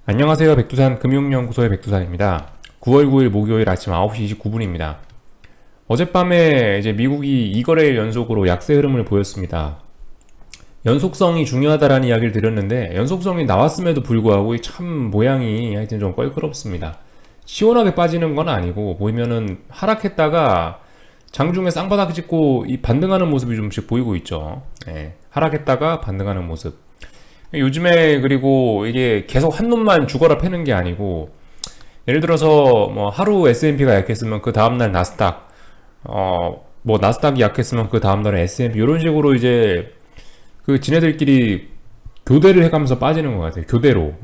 안녕하세요. 백두산 금융연구소의 백두산입니다. 9월 9일 목요일 아침 9시 29분입니다. 어젯밤에 이제 미국이 2거래일 연속으로 약세 흐름을 보였습니다. 연속성이 중요하다라는 이야기를 드렸는데 연속성이 나왔음에도 불구하고 참 모양이 하여튼 좀 껄끄럽습니다. 시원하게 빠지는 건 아니고 보면은 하락했다가 장중에 쌍바닥 찍고 이 반등하는 모습이 좀씩 보이고 있죠. 하락했다가 반등하는 모습. 요즘에 그리고 이게 계속 한 놈만 죽어라 패는 게 아니고 예를 들어서 뭐 하루 S&P가 약했으면 그 다음날 나스닥 뭐 나스닥이 약했으면 그 다음날에 S&P 이런 식으로 이제 그 지네들끼리 교대를 해가면서 빠지는 것 같아요. 교대로.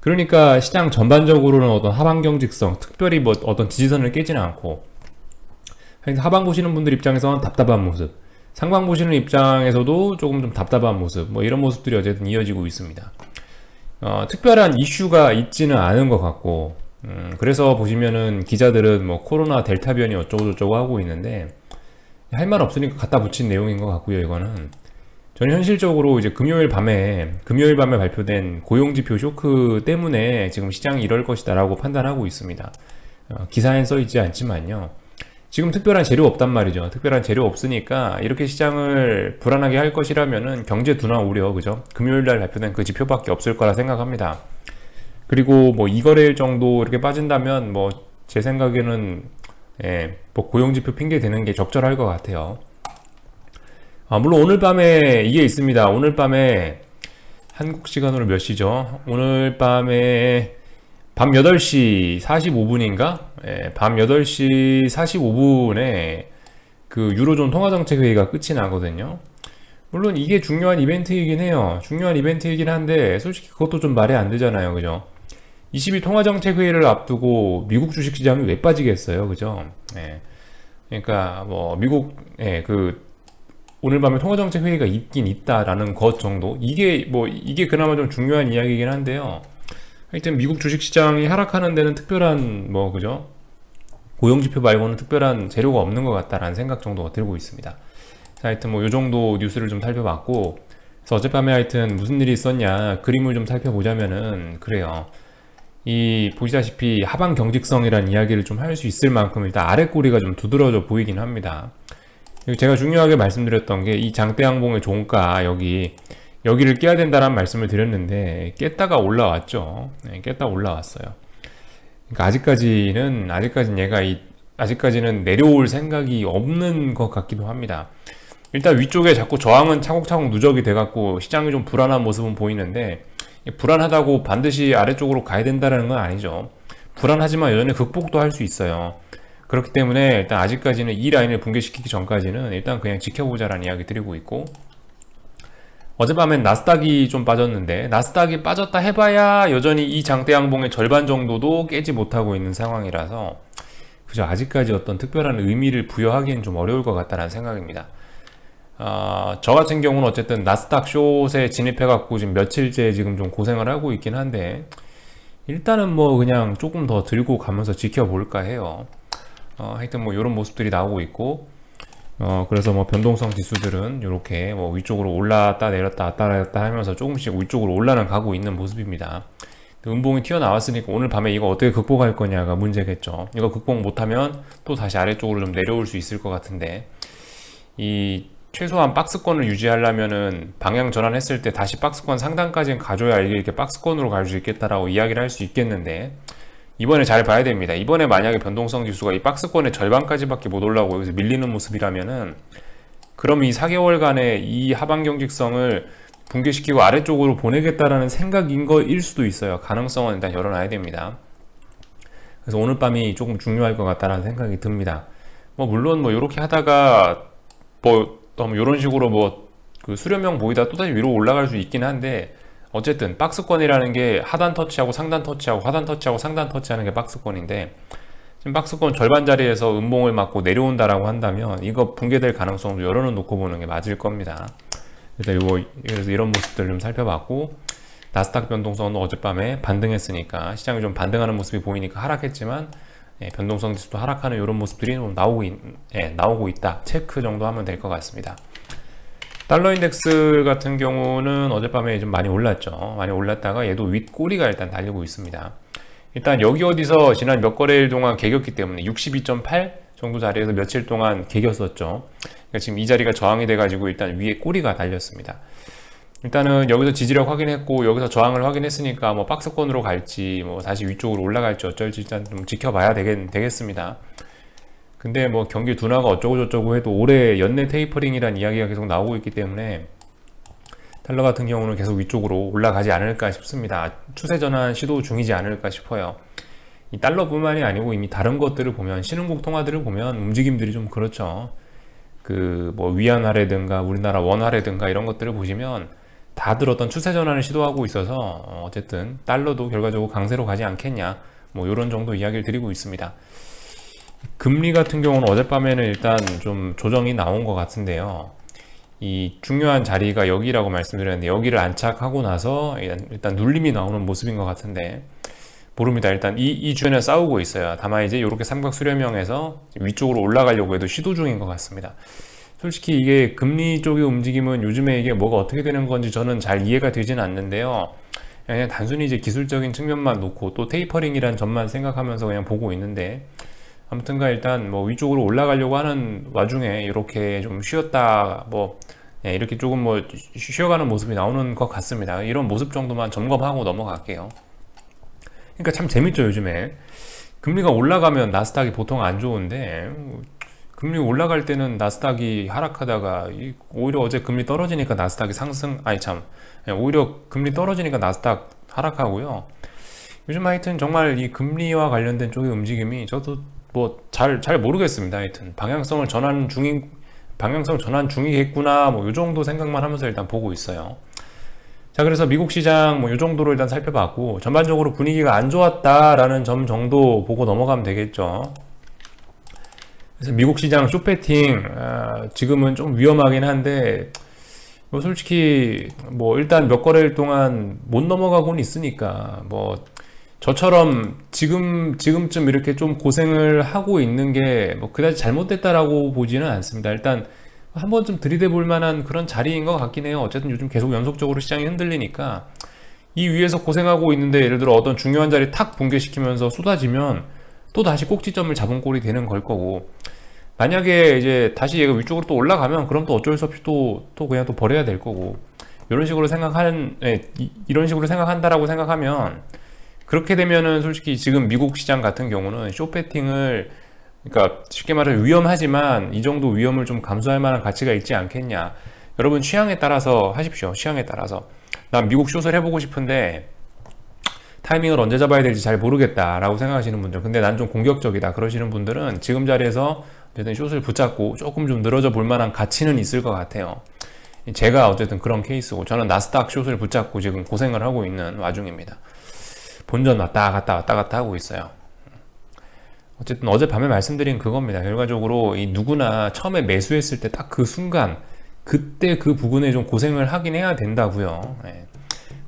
그러니까 시장 전반적으로는 어떤 하방 경직성, 특별히 뭐 어떤 지지선을 깨지는 않고 하방 보시는 분들 입장에서는 답답한 모습, 상방 보시는 입장에서도 조금 좀 답답한 모습, 뭐 이런 모습들이 어쨌든 이어지고 있습니다. 특별한 이슈가 있지는 않은 것 같고, 그래서 보시면은 기자들은 뭐 코로나 델타 변이 어쩌고저쩌고 하고 있는데 할 말 없으니까 갖다 붙인 내용인 것 같고요. 이거는 저는 현실적으로 이제 금요일 밤에 발표된 고용지표 쇼크 때문에 지금 시장이 이럴 것이다 라고 판단하고 있습니다. 기사엔 써있지 않지만요. 지금 특별한 재료 없단 말이죠. 특별한 재료 없으니까 이렇게 시장을 불안하게 할 것이라면은 경제 둔화 우려, 그죠? 금요일날 발표된 그 지표밖에 없을 거라 생각합니다. 그리고 뭐 2거래일 정도 이렇게 빠진다면 뭐 제 생각에는 뭐 고용지표 핑계 대는 게 적절할 것 같아요. 물론 오늘 밤에 이게 있습니다. 오늘 밤에 한국 시간으로 몇 시죠? 오늘 밤에 밤 8시 45분인가? 밤 8시 45분에 그 유로존 통화정책회의가 끝이 나거든요. 물론 이게 중요한 이벤트이긴 해요. 중요한 이벤트이긴 한데 솔직히 그것도 좀 말이 안 되잖아요. 그죠? 22 통화정책회의를 앞두고 미국 주식시장이 왜 빠지겠어요? 그죠? 그러니까 뭐 미국 그 오늘 밤에 통화정책회의가 있긴 있다라는 것 정도, 이게 그나마 좀 중요한 이야기이긴 한데요. 하여튼 미국 주식시장이 하락하는 데는 특별한 뭐 그죠? 고용지표 말고는 특별한 재료가 없는 것 같다라는 생각 정도가 들고 있습니다. 자, 하여튼 뭐 요정도 뉴스를 좀 살펴봤고, 그래서 어젯밤에 하여튼 무슨 일이 있었냐 그림을 좀 살펴보자면은 그래요. 이 보시다시피 하방 경직성이라는 이야기를 좀 할 수 있을 만큼 일단 아래 꼬리가 좀 두드러져 보이긴 합니다. 그리고 제가 중요하게 말씀드렸던 게 이 장대양봉의 종가 여기를 깨야 된다는 말씀을 드렸는데 깼다가 올라왔죠. 깼다 올라왔어요. 그러니까 아직까지는 내려올 생각이 없는 것 같기도 합니다. 일단 위쪽에 자꾸 저항은 차곡차곡 누적이 돼갖고 시장이 좀 불안한 모습은 보이는데 불안하다고 반드시 아래쪽으로 가야 된다는 건 아니죠. 불안하지만 여전히 극복도 할 수 있어요. 그렇기 때문에 일단 아직까지는 이 라인을 붕괴시키기 전까지는 일단 그냥 지켜보자라는 이야기 드리고 있고, 어젯밤엔 나스닥이 좀 빠졌는데 나스닥이 빠졌다 해봐야 여전히 이 장대양봉의 절반 정도도 깨지 못하고 있는 상황이라서 그저 아직까지 어떤 특별한 의미를 부여하기엔 좀 어려울 것 같다는 생각입니다. 저 같은 경우는 어쨌든 나스닥 숏에 진입해갖고 지금 며칠째 지금 좀 고생을 하고 있긴 한데 일단은 뭐 그냥 조금 더 들고 가면서 지켜볼까 해요. 하여튼 뭐 이런 모습들이 나오고 있고, 그래서 뭐 변동성 지수들은 이렇게 뭐 위쪽으로 올랐다 내렸다 왔다 갔다 하면서 조금씩 위쪽으로 올라는 가고 있는 모습입니다. 음봉이 튀어나왔으니까 오늘 밤에 이거 어떻게 극복할 거냐가 문제겠죠. 이거 극복 못하면 또 다시 아래쪽으로 좀 내려올 수 있을 것 같은데, 이 최소한 박스권을 유지하려면은 방향 전환했을 때 다시 박스권 상단까지는 가줘야 이게 이렇게 박스권으로 갈 수 있겠다라고 이야기를 할 수 있겠는데, 이번에 잘 봐야 됩니다. 이번에 만약에 변동성 지수가 이 박스권의 절반까지밖에 못 올라오고 여기서 밀리는 모습이라면은 그럼 이 4개월간의 이 하방 경직성을 붕괴시키고 아래쪽으로 보내겠다라는 생각인 거일 수도 있어요. 가능성은 일단 열어놔야 됩니다. 그래서 오늘 밤이 조금 중요할 것 같다라는 생각이 듭니다. 뭐 물론 뭐 이렇게 하다가 뭐 이런 식으로 뭐 그 수렴형 보이다 또다시 위로 올라갈 수 있긴 한데, 어쨌든 박스권이라는 게 하단 터치하고 상단 터치하고 하단 터치하고 상단 터치하는 게 박스권인데, 지금 박스권 절반 자리에서 음봉을 맞고 내려온다라고 한다면 이거 붕괴될 가능성도 열어는 놓고 보는 게 맞을 겁니다. 그래서 이런 모습들 좀 살펴봤고, 나스닥 변동성은 어젯밤에 반등했으니까 시장이 좀 반등하는 모습이 보이니까 하락했지만 변동성 지수도 하락하는 이런 모습들이 좀 나오고 있다 체크 정도 하면 될 것 같습니다. 달러 인덱스 같은 경우는 어젯밤에 좀 많이 올랐죠. 많이 올랐다가 얘도 윗꼬리가 일단 달리고 있습니다. 일단 여기 어디서 지난 몇 거래일 동안 개겼기 때문에 62.8 정도 자리에서 며칠 동안 개겼었죠. 그러니까 지금 이 자리가 저항이 돼가지고 일단 위에 꼬리가 달렸습니다. 일단은 여기서 지지력 확인했고 여기서 저항을 확인했으니까 뭐 박스권으로 갈지 뭐 다시 위쪽으로 올라갈지 어쩔지 일단 좀 지켜봐야 되겠습니다. 근데 뭐 경기 둔화가 어쩌고 저쩌고 해도 올해 연내 테이퍼링이란 이야기가 계속 나오고 있기 때문에 달러 같은 경우는 계속 위쪽으로 올라가지 않을까 싶습니다. 추세 전환 시도 중이지 않을까 싶어요. 이 달러뿐만이 아니고 이미 다른 것들을 보면 신흥국 통화들을 보면 움직임들이 좀 그렇죠. 그 뭐 위안화라든가 우리나라 원화라든가 이런 것들을 보시면 다들 어떤 추세 전환을 시도하고 있어서 어쨌든 달러도 결과적으로 강세로 가지 않겠냐 뭐 이런 정도 이야기를 드리고 있습니다. 금리 같은 경우는 어젯밤에는 일단 좀 조정이 나온 것 같은데요. 이 중요한 자리가 여기라고 말씀드렸는데 여기를 안착하고 나서 일단 눌림이 나오는 모습인 것 같은데 모릅니다. 일단 이 주에는 싸우고 있어요. 다만 이제 이렇게 삼각 수렴형에서 위쪽으로 올라가려고 해도 시도 중인 것 같습니다. 솔직히 이게 금리 쪽의 움직임은 요즘에 이게 뭐가 어떻게 되는 건지 저는 잘 이해가 되지는 않는데요. 그냥 단순히 이제 기술적인 측면만 놓고 또 테이퍼링이란 점만 생각하면서 그냥 보고 있는데 아무튼가 일단 뭐 위쪽으로 올라가려고 하는 와중에 이렇게 좀 쉬었다 뭐 이렇게 조금 뭐 쉬어가는 모습이 나오는 것 같습니다. 이런 모습 정도만 점검하고 넘어갈게요. 그러니까 참 재밌죠. 요즘에 금리가 올라가면 나스닥이 보통 안 좋은데 금리 올라갈 때는 나스닥이 하락하다가 오히려 어제 금리 떨어지니까 나스닥이 상승 오히려 금리 떨어지니까 나스닥 하락하고요. 요즘 하여튼 정말 이 금리와 관련된 쪽의 움직임이 저도 뭐 잘 모르겠습니다. 하여튼 방향성 전환 중이겠구나 뭐 요 정도 생각만 하면서 일단 보고 있어요. 자, 그래서 미국 시장 뭐 요 정도로 일단 살펴봤고 전반적으로 분위기가 안 좋았다라는 점 정도 보고 넘어가면 되겠죠. 그래서 미국 시장 숏배팅 지금은 좀 위험하긴 한데 뭐 솔직히 뭐 일단 몇 거래일 동안 못 넘어가고는 있으니까 뭐 저처럼 지금쯤 이렇게 좀 고생을 하고 있는 게 뭐 그다지 잘못됐다라고 보지는 않습니다. 일단 한 번쯤 들이대 볼 만한 그런 자리인 것 같긴 해요. 어쨌든 요즘 계속 연속적으로 시장이 흔들리니까 이 위에서 고생하고 있는데 예를 들어 어떤 중요한 자리 탁 붕괴시키면서 쏟아지면 또 다시 꼭지점을 잡은 꼴이 되는 걸 거고 만약에 이제 다시 얘가 위쪽으로 또 올라가면 그럼 또 어쩔 수 없이 또 그냥 또 버려야 될 거고 이런 식으로 이런 식으로 생각한다라고 생각하면 그렇게 되면은 솔직히 지금 미국 시장 같은 경우는 숏배팅을 그러니까 쉽게 말해 위험하지만 이 정도 위험을 좀 감수할 만한 가치가 있지 않겠냐. 여러분 취향에 따라서 하십시오. 취향에 따라서 난 미국 숏을 해보고 싶은데 타이밍을 언제 잡아야 될지 잘 모르겠다 라고 생각하시는 분들 근데 난 좀 공격적이다 그러시는 분들은 지금 자리에서 어쨌든 숏을 붙잡고 조금 좀 늘어져 볼 만한 가치는 있을 것 같아요. 제가 어쨌든 그런 케이스고 저는 나스닥 숏을 붙잡고 지금 고생을 하고 있는 와중입니다. 본전 왔다 갔다 하고 있어요. 어쨌든 어젯밤에 말씀드린 그겁니다. 결과적으로 이 누구나 처음에 매수했을 때 딱 그 순간 그때 그 부분에 좀 고생을 하긴 해야 된다고요.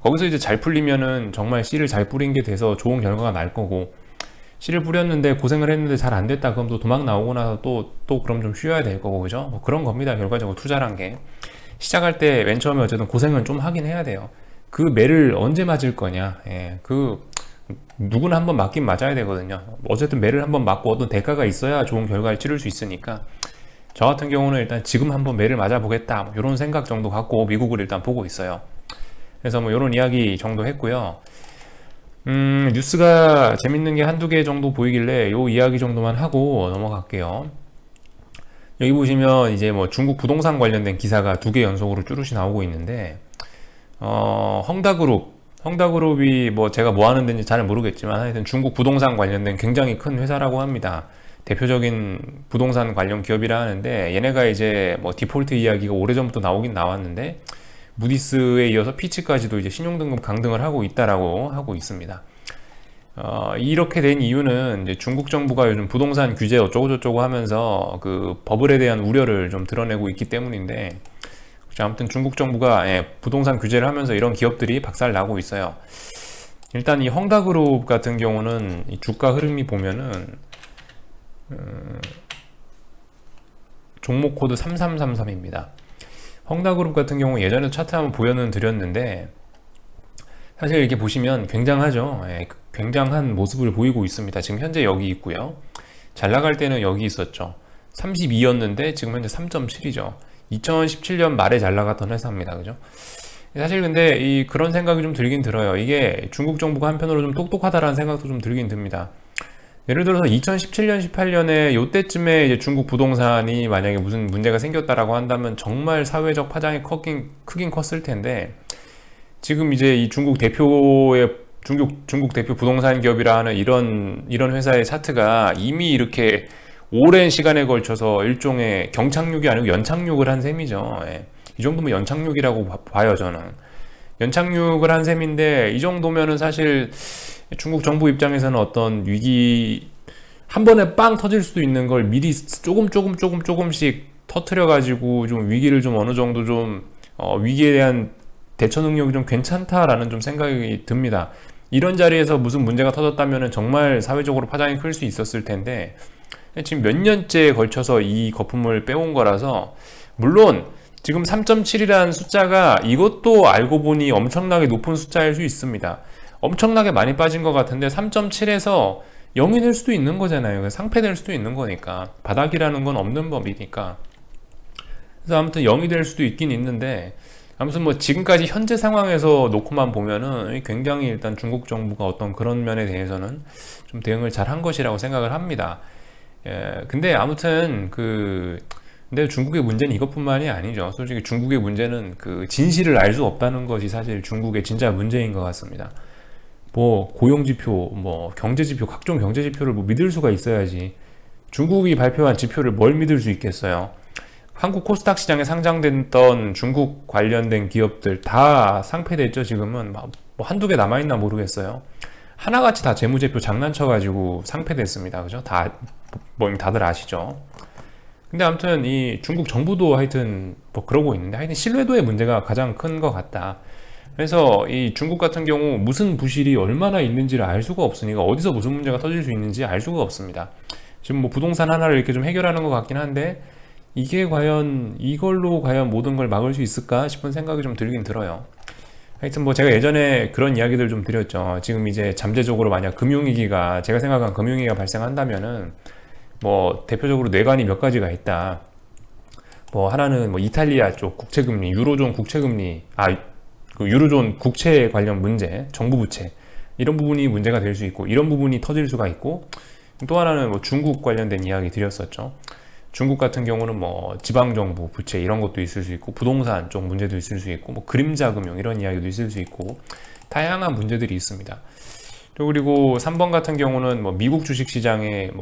거기서 이제 잘 풀리면은 정말 씨를 잘 뿌린 게 돼서 좋은 결과가 날 거고 씨를 뿌렸는데 고생을 했는데 잘 안 됐다 그럼 또 도망 나오고 나서 또 그럼 좀 쉬어야 될 거고 그죠? 뭐 그런 겁니다. 결과적으로 투자란 게 시작할 때 맨 처음에 어쨌든 고생은 좀 하긴 해야 돼요. 그 매를 언제 맞을 거냐 누구나 한번 맞긴 맞아야 되거든요. 어쨌든 매를 한번 맞고 어떤 대가가 있어야 좋은 결과를 치를 수 있으니까 저 같은 경우는 일단 지금 한번 매를 맞아 보겠다 뭐 이런 생각 정도 갖고 미국을 일단 보고 있어요. 그래서 뭐 이런 이야기 정도 했고요. 뉴스가 재밌는 게 한두 개 정도 보이길래 요 이야기 정도만 하고 넘어갈게요. 여기 보시면 이제 뭐 중국 부동산 관련된 기사가 두 개 연속으로 쭈루시 나오고 있는데 헝다그룹이 뭐 제가 뭐 하는 데인지 잘 모르겠지만 하여튼 중국 부동산 관련된 굉장히 큰 회사라고 합니다. 대표적인 부동산 관련 기업이라 하는데 얘네가 이제 뭐 디폴트 이야기가 오래전부터 나오긴 나왔는데 무디스에 이어서 피치까지도 이제 신용등급 강등을 하고 있다라고 하고 있습니다. 이렇게 된 이유는 이제 중국 정부가 요즘 부동산 규제 어쩌고저쩌고 하면서 그 버블에 대한 우려를 좀 드러내고 있기 때문인데 아무튼 중국 정부가 부동산 규제를 하면서 이런 기업들이 박살나고 있어요. 일단 이 헝다그룹 같은 경우는 이 주가 흐름이 보면은 종목 코드 3333입니다. 헝다그룹 같은 경우 예전에 차트 한번 보여는 드렸는데 사실 이렇게 보시면 굉장하죠. 예, 굉장한 모습을 보이고 있습니다. 지금 현재 여기 있고요. 잘 나갈 때는 여기 있었죠. 32였는데 지금 현재 3.7이죠. 2017년 말에 잘 나갔던 회사입니다. 그죠? 사실 근데 그런 생각이 좀 들긴 들어요. 이게 중국 정부가 한편으로 좀 똑똑하다라는 생각도 좀 들긴 듭니다. 예를 들어서 2017년, 18년에 요때쯤에 이제 중국 부동산이 만약에 무슨 문제가 생겼다라고 한다면 정말 사회적 파장이 크긴 컸을 텐데, 지금 이제 이 중국 대표 부동산 기업이라 하는 이런 회사의 차트가 이미 이렇게 오랜 시간에 걸쳐서 일종의 경착륙이 아니고 연착륙을 한 셈이죠. 예. 이 정도면 연착륙이라고 봐요, 저는. 연착륙을 한 셈인데, 이 정도면은 사실 중국 정부 입장에서는 어떤 위기, 한 번에 빵 터질 수도 있는 걸 미리 조금씩 터트려가지고 좀 위기를 좀 어느 정도 좀, 위기에 대한 대처 능력이 좀 괜찮다라는 좀 생각이 듭니다. 이런 자리에서 무슨 문제가 터졌다면은 정말 사회적으로 파장이 클 수 있었을 텐데, 지금 몇 년째에 걸쳐서 이 거품을 빼온 거라서, 물론 지금 3.7이라는 숫자가 이것도 알고 보니 엄청나게 높은 숫자일 수 있습니다. 엄청나게 많이 빠진 것 같은데 3.7에서 0이 될 수도 있는 거잖아요. 상패될 수도 있는 거니까. 바닥이라는 건 없는 법이니까. 그래서 아무튼 0이 될 수도 있긴 있는데, 아무튼 뭐 지금까지 현재 상황에서 놓고만 보면은 굉장히 일단 중국 정부가 어떤 그런 면에 대해서는 좀 대응을 잘 한 것이라고 생각을 합니다. 예, 근데 아무튼 근데 중국의 문제는 이것뿐만이 아니죠. 솔직히 중국의 문제는 그 진실을 알 수 없다는 것이 사실 중국의 진짜 문제인 것 같습니다. 뭐 고용지표, 뭐 경제지표, 각종 경제지표를 뭐 믿을 수가 있어야지. 중국이 발표한 지표를 뭘 믿을 수 있겠어요. 한국 코스닥 시장에 상장됐던 중국 관련된 기업들 다 상폐됐죠. 지금은 뭐 한두 개 남아있나 모르겠어요. 하나같이 다 재무제표 장난쳐가지고 상폐됐습니다. 그죠? 다들 아시죠? 근데 아무튼 이 중국 정부도 하여튼 뭐 그러고 있는데, 하여튼 신뢰도의 문제가 가장 큰 것 같다. 그래서 이 중국 같은 경우 무슨 부실이 얼마나 있는지를 알 수가 없으니까, 어디서 무슨 문제가 터질 수 있는지 알 수가 없습니다. 지금 뭐 부동산 하나를 이렇게 좀 해결하는 것 같긴 한데, 이걸로 과연 모든 걸 막을 수 있을까 싶은 생각이 좀 들긴 들어요. 하여튼 뭐 제가 예전에 그런 이야기들 좀 드렸죠. 지금 이제 잠재적으로 만약 제가 생각한 금융위기가 발생한다면은, 뭐 대표적으로 뇌관이 몇 가지가 있다. 뭐 하나는 뭐 이탈리아 쪽 국채금리, 유로존 국채금리, 유로존 국채 관련 문제, 정부 부채, 이런 부분이 문제가 될 수 있고, 이런 부분이 터질 수가 있고, 또 하나는 뭐 중국 관련된 이야기 드렸었죠. 중국 같은 경우는 뭐 지방정부 부채 이런 것도 있을 수 있고, 부동산 쪽 문제도 있을 수 있고, 뭐 그림자 금융 이런 이야기도 있을 수 있고, 다양한 문제들이 있습니다. 또 그리고 3번 같은 경우는 뭐 미국 주식시장의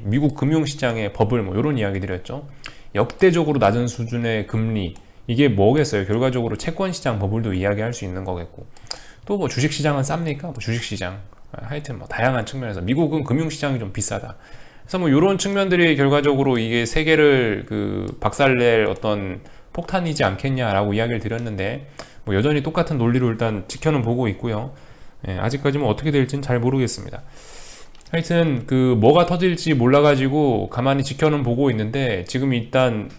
미국 금융시장의 버블 뭐 이런 이야기 드렸죠. 역대적으로 낮은 수준의 금리, 이게 뭐겠어요? 결과적으로 채권시장 버블도 이야기할 수 있는 거겠고, 또 뭐 주식시장은 쌉니까? 뭐 주식시장, 하여튼 뭐 다양한 측면에서 미국은 금융시장이 좀 비싸다. 그래서 뭐 이런 측면들이 결과적으로 이게 세계를 박살낼 어떤 폭탄이지 않겠냐라고 이야기를 드렸는데, 뭐 여전히 똑같은 논리로 일단 지켜는 보고 있고요. 예, 아직까지 뭐 어떻게 될지는 잘 모르겠습니다. 하여튼 뭐가 터질지 몰라가지고 가만히 지켜는 보고 있는데, 지금 일단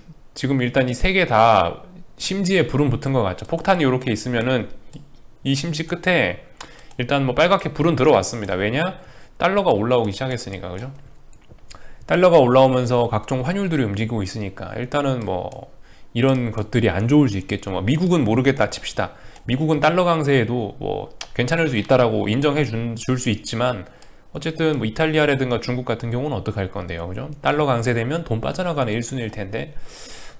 이 세 개 다 심지에 불은 붙은 것 같죠. 폭탄이 이렇게 있으면은 이 심지 끝에 일단 뭐 빨갛게 불은 들어왔습니다. 왜냐? 달러가 올라오기 시작했으니까. 그죠? 달러가 올라오면서 각종 환율들이 움직이고 있으니까 일단은 뭐 이런 것들이 안 좋을 수 있겠죠. 뭐 미국은 모르겠다 칩시다. 미국은 달러 강세에도 뭐 괜찮을 수 있다라고 인정해 줄 수 있지만, 어쨌든 뭐 이탈리아라든가 중국 같은 경우는 어떡할 건데요. 그죠? 달러 강세되면 돈 빠져나가는 1순위일 텐데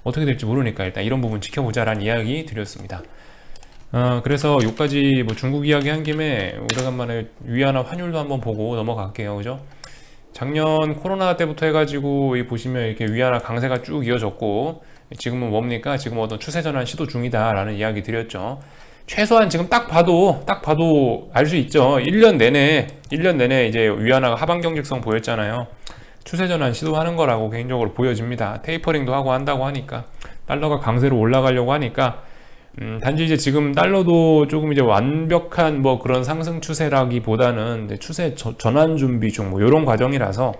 어떻게 될지 모르니까 일단 이런 부분 지켜보자라는 이야기 드렸습니다. 그래서 여기까지 뭐 중국 이야기 한 김에 오래간만에 위안화 환율도 한번 보고 넘어갈게요. 그죠? 작년 코로나 때부터 해가지고 보시면 이렇게 위안화 강세가 쭉 이어졌고, 지금은 뭡니까? 지금 어떤 추세 전환 시도 중이다 라는 이야기 드렸죠. 최소한 지금 딱 봐도 알 수 있죠. 1년 내내 이제 위안화가 하방 경직성 보였잖아요. 추세 전환 시도하는 거라고 개인적으로 보여집니다. 테이퍼링도 하고 한다고 하니까, 달러가 강세로 올라가려고 하니까, 단지 이제 지금 달러도 조금 이제 완벽한 뭐 그런 상승 추세라기보다는 추세 전환 준비 중 뭐 이런 과정이라서,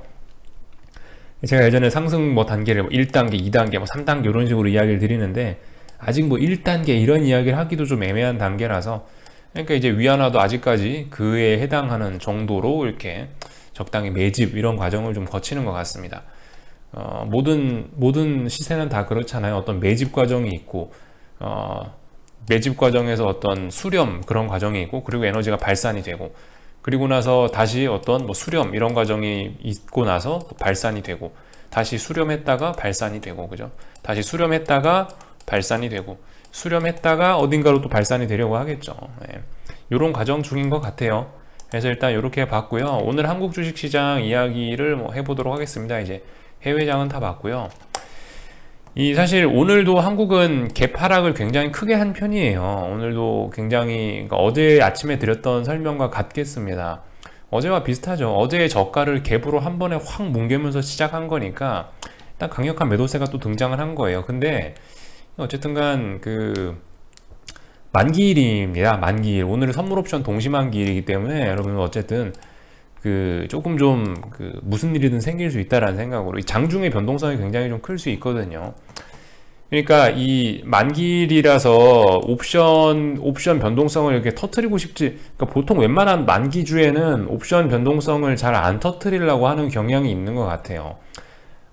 제가 예전에 상승 뭐 단계를 뭐 1단계, 2단계, 뭐 3단계 이런 식으로 이야기를 드리는데, 아직 뭐 1단계 이런 이야기를 하기도 좀 애매한 단계라서, 그러니까 이제 위안화도 아직까지 그에 해당하는 정도로 이렇게 적당히 매집 이런 과정을 좀 거치는 것 같습니다. 모든 시세는 다 그렇잖아요. 어떤 매집 과정이 있고, 매집 과정에서 어떤 수렴 그런 과정이 있고, 그리고 에너지가 발산이 되고, 그리고 나서 다시 어떤 뭐 수렴 이런 과정이 있고 나서 또 발산이 되고, 다시 수렴했다가 발산이 되고, 그죠? 다시 수렴했다가 발산이 되고, 수렴했다가 어딘가로 또 발산이 되려고 하겠죠. 예. 이런 과정 중인 것 같아요. 그래서 일단 이렇게 봤고요. 오늘 한국 주식시장 이야기를 뭐 해보도록 하겠습니다. 이제 해외장은 다 봤고요. 사실 오늘도 한국은 갭 하락을 굉장히 크게 한 편이에요. 오늘도 굉장히, 그러니까 어제 아침에 드렸던 설명과 같겠습니다. 어제와 비슷하죠. 어제의 저가를 갭으로 한 번에 확 뭉개면서 시작한 거니까 일단 강력한 매도세가 또 등장을 한 거예요. 근데 어쨌든간 만기일입니다. 만기일. 오늘은 선물옵션 동시만기일이기 때문에 여러분 어쨌든 조금 좀 무슨 일이든 생길 수 있다라는 생각으로 이 장중의 변동성이 굉장히 좀 클 수 있거든요. 그러니까 이 만기일이라서 옵션 변동성을 이렇게 터트리고 싶지, 그러니까 보통 웬만한 만기주에는 옵션 변동성을 잘 안 터트리려고 하는 경향이 있는 것 같아요.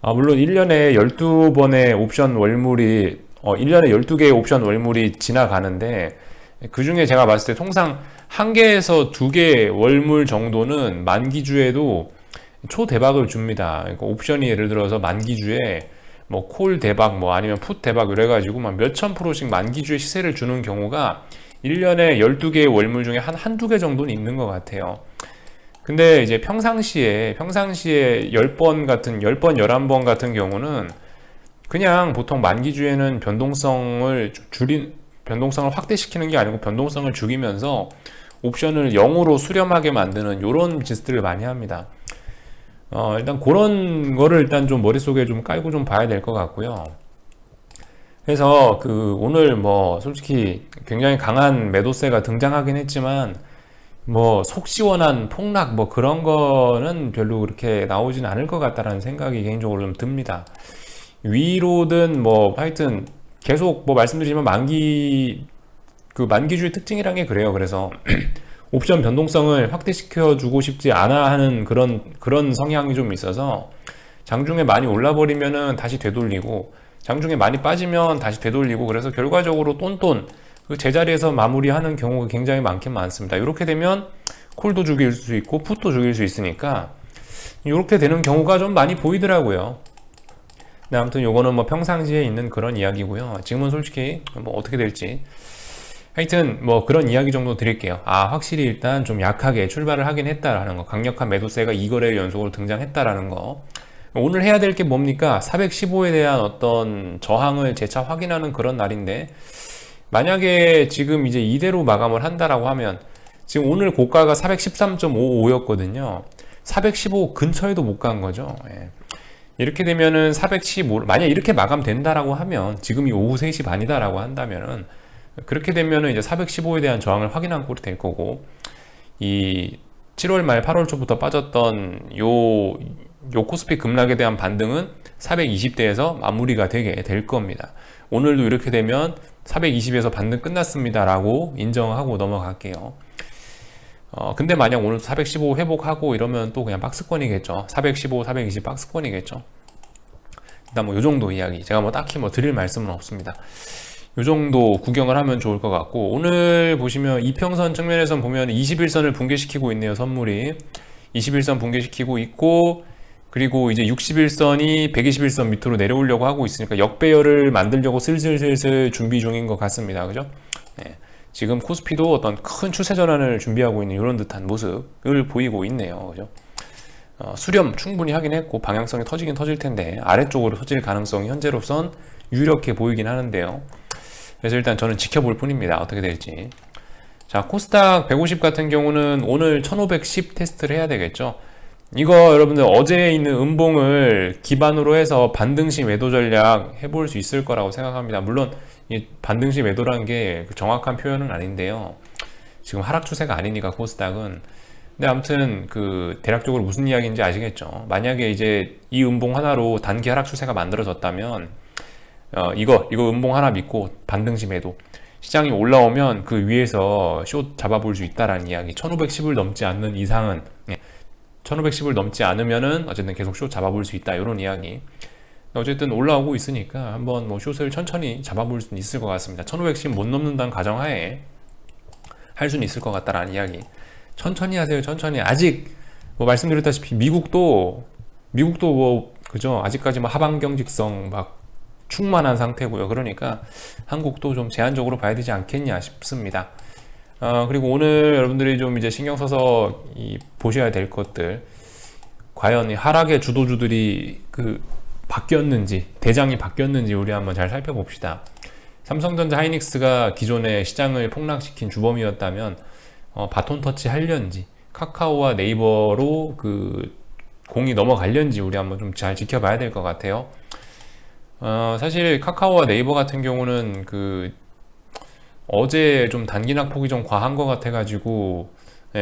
물론 1년에 12번의 옵션 월물이 1년에 12개의 옵션 월물이 지나가는데, 그 중에 제가 봤을 때 통상 1개에서 2개 월물 정도는 만기주에도 초대박을 줍니다. 그러니까 옵션이 예를 들어서 만기주에 뭐 콜 대박, 뭐 아니면 풋 대박 이래가지고 막 몇천 프로씩 만기주에 시세를 주는 경우가 1년에 12개의 월물 중에 한두 개 정도는 있는 것 같아요. 근데 이제 평상시에 10번, 11번 같은 경우는 그냥 보통 만기주에는 변동성을 확대시키는 게 아니고 변동성을 죽이면서 옵션을 0으로 수렴하게 만드는 이런 짓들을 많이 합니다. 일단 그런 거를 일단 좀 머릿속에 좀 깔고 좀 봐야 될 것 같고요. 그래서 오늘 뭐 솔직히 굉장히 강한 매도세가 등장하긴 했지만 뭐 속 시원한 폭락 뭐 그런 거는 별로 그렇게 나오진 않을 것 같다라는 생각이 개인적으로 좀 듭니다. 위로든 뭐 하여튼 계속 뭐 말씀드리지만 만기주의 특징이란 게 그래요. 그래서 옵션 변동성을 확대시켜 주고 싶지 않아 하는 그런 성향이 좀 있어서 장중에 많이 올라버리면은 다시 되돌리고, 장중에 많이 빠지면 다시 되돌리고, 그래서 결과적으로 똔똔 제자리에서 마무리하는 경우가 굉장히 많긴 많습니다. 이렇게 되면 콜도 죽일 수 있고 풋도 죽일 수 있으니까 이렇게 되는 경우가 좀 많이 보이더라고요. 네, 아무튼 요거는 뭐 평상시에 있는 그런 이야기고요. 지금은 솔직히 뭐 어떻게 될지, 하여튼 뭐 그런 이야기 정도 드릴게요. 확실히 일단 좀 약하게 출발을 하긴 했다라는 거, 강력한 매도세가 2거래일 연속으로 등장했다라는 거. 오늘 해야 될 게 뭡니까? 415에 대한 어떤 저항을 재차 확인하는 그런 날인데, 만약에 지금 이제 이대로 마감을 한다라고 하면, 지금 오늘 고가가 413.55였거든요 415 근처에도 못 간 거죠. 예. 이렇게 되면은 415, 만약 이렇게 마감된다라고 하면, 지금이 오후 3시 반이다라고 한다면은, 그렇게 되면은 이제 415에 대한 저항을 확인한 꼴이 될 거고, 이 7월 말 8월 초부터 빠졌던 요 코스피 급락에 대한 반등은 420대에서 마무리가 되게 될 겁니다. 오늘도 이렇게 되면 420에서 반등 끝났습니다 라고 인정하고 넘어갈게요. 근데 만약 오늘 415 회복하고 이러면 또 그냥 박스권이겠죠. 415, 420 박스권이겠죠. 일단 뭐 요 정도 이야기, 제가 뭐 딱히 뭐 드릴 말씀은 없습니다. 요 정도 구경을 하면 좋을 것 같고, 오늘 보시면 이평선 측면에서 보면 21선을 붕괴시키고 있네요. 선물이 21선 붕괴시키고 있고, 그리고 이제 61선이 121선 밑으로 내려오려고 하고 있으니까 역배열을 만들려고 슬슬 준비 중인 것 같습니다. 그죠? 네. 지금 코스피도 어떤 큰 추세 전환을 준비하고 있는 이런 듯한 모습을 보이고 있네요. 그죠? 수렴 충분히 하긴 했고 방향성이 터지긴 터질 텐데 아래쪽으로 터질 가능성이 현재로선 유력해 보이긴 하는데요. 그래서 일단 저는 지켜볼 뿐입니다. 어떻게 될지. 자, 코스닥 150 같은 경우는 오늘 1510 테스트를 해야 되겠죠. 이거 여러분들 어제 있는 음봉을 기반으로 해서 반등시 매도 전략 해볼 수 있을 거라고 생각합니다. 물론 이 반등시 매도라는 게 정확한 표현은 아닌데요. 지금 하락 추세가 아니니까 코스닥은. 근데 아무튼 대략적으로 무슨 이야기인지 아시겠죠. 만약에 이제 이 음봉 하나로 단기 하락 추세가 만들어졌다면 이거 음봉 하나 믿고 반등심에도 시장이 올라오면 그 위에서 숏 잡아볼 수 있다라는 이야기. 1510을 넘지 않는 이상은 1510을 넘지 않으면은 어쨌든 계속 숏 잡아볼 수 있다, 이런 이야기. 어쨌든 올라오고 있으니까 한번 뭐 숏을 천천히 잡아볼 수는 있을 것 같습니다. 1510 못 넘는다는 가정하에 할 수는 있을 것 같다라는 이야기. 천천히 하세요. 천천히. 아직 뭐 말씀드렸다시피 미국도 뭐 그죠, 아직까지 뭐 하반경 직성 막 충만한 상태고요. 그러니까 한국도 좀 제한적으로 봐야 되지 않겠냐 싶습니다. 그리고 오늘 여러분들이 좀 이제 신경 써서 보셔야 될 것들, 과연 이 하락의 주도주들이 바뀌었는지, 대장이 바뀌었는지 우리 한번 잘 살펴봅시다. 삼성전자 하이닉스가 기존의 시장을 폭락시킨 주범이었다면 바톤 터치 할련지, 카카오와 네이버로 공이 넘어갈련지 우리 한번 좀 잘 지켜봐야 될 것 같아요. 사실 카카오와 네이버 같은 경우는 어제 좀 단기낙 폭이 좀 과한 것 같아가지고,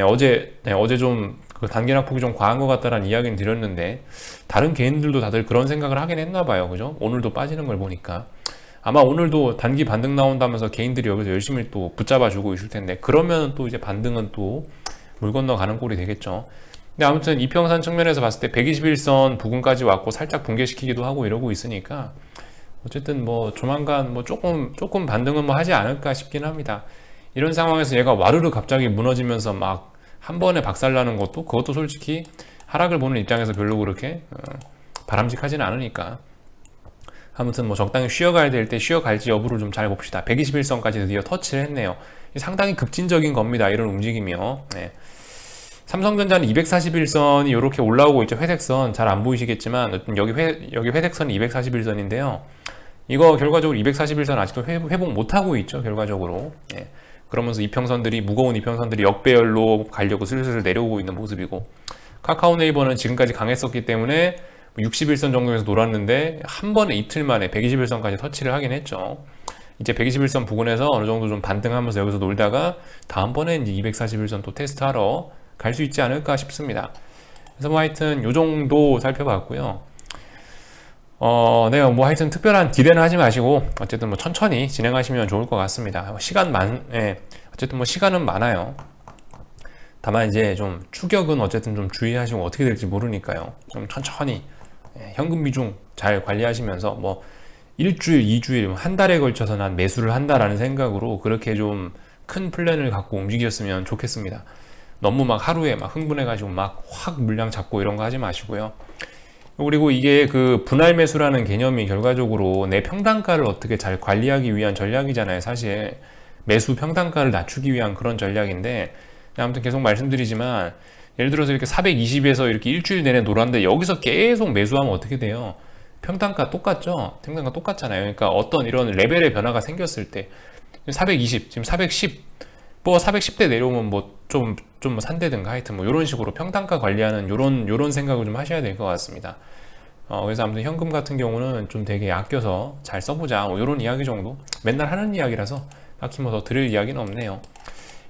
어제 좀 단기낙 폭이 좀 과한 것 같다라는 이야기는 드렸는데, 다른 개인들도 다들 그런 생각을 하긴 했나봐요. 그죠? 오늘도 빠지는 걸 보니까 아마 오늘도 단기 반등 나온다면서 개인들이 여기서 열심히 또 붙잡아주고 있을 텐데, 그러면 또 이제 반등은 또 물 건너가는 꼴이 되겠죠. 근데 아무튼 이평선 측면에서 봤을 때 121선 부근까지 왔고 살짝 붕괴시키기도 하고 이러고 있으니까, 어쨌든 뭐 조만간 뭐 조금 반등은 뭐 하지 않을까 싶긴 합니다. 이런 상황에서 얘가 와르르 갑자기 무너지면서 막 한 번에 박살나는 그것도 솔직히 하락을 보는 입장에서 별로 그렇게 바람직하지는 않으니까, 아무튼 뭐 적당히 쉬어가야 될 때 쉬어갈지 여부를 좀 잘 봅시다. 121선까지 드디어 터치를 했네요. 상당히 급진적인 겁니다, 이런 움직임이요. 삼성전자는 241선이 이렇게 올라오고 있죠. 회색선 잘 안 보이시겠지만 여기 회색선이 241선인데요. 이거 결과적으로 241선 아직도 회복 못하고 있죠, 결과적으로. 그러면서 무거운 이평선들이 역배열로 가려고 슬슬 내려오고 있는 모습이고, 카카오 네이버는 지금까지 강했었기 때문에 61선 정도에서 놀았는데 한 번에 이틀 만에 121선까지 터치를 하긴 했죠. 이제 121선 부근에서 어느 정도 좀 반등하면서 여기서 놀다가 다음번에 이제 241선 또 테스트하러 갈 수 있지 않을까 싶습니다. 그래서 뭐 하여튼 요 정도 살펴봤고요. 네, 뭐 하여튼 특별한 기대는 하지 마시고 어쨌든 뭐 천천히 진행하시면 좋을 것 같습니다. 어쨌든 뭐 시간은 많아요. 다만 이제 좀 추격은 어쨌든 좀 주의하시고, 어떻게 될지 모르니까요. 좀 천천히 현금 비중 잘 관리하시면서 뭐 일주일, 2주일, 한 달에 걸쳐서 난 매수를 한다라는 생각으로 그렇게 좀 큰 플랜을 갖고 움직였으면 좋겠습니다. 너무 막 하루에 막 흥분해가지고 막 확 물량 잡고 이런 거 하지 마시고요. 그리고 이게 분할 매수라는 개념이 결과적으로 내 평단가를 어떻게 잘 관리하기 위한 전략이잖아요. 사실 매수 평단가를 낮추기 위한 그런 전략인데, 아무튼 계속 말씀드리지만, 예를 들어서 이렇게 420에서 이렇게 일주일 내내 놀았는데 여기서 계속 매수하면 어떻게 돼요? 평단가 똑같죠? 평단가 똑같잖아요. 그러니까 어떤 이런 레벨의 변화가 생겼을 때 420, 지금 410, 뭐 410대 내려오면 뭐 좀 산대든가 하여튼 뭐 이런 식으로 평단가 관리하는 요런 생각을 좀 하셔야 될 것 같습니다. 그래서 아무튼 현금 같은 경우는 좀 되게 아껴서 잘 써보자, 뭐 요런 이야기 정도, 맨날 하는 이야기라서 딱히 뭐 더 드릴 이야기는 없네요.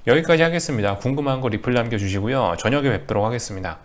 여기까지 하겠습니다. 궁금한 거 리플 남겨주시고요. 저녁에 뵙도록 하겠습니다.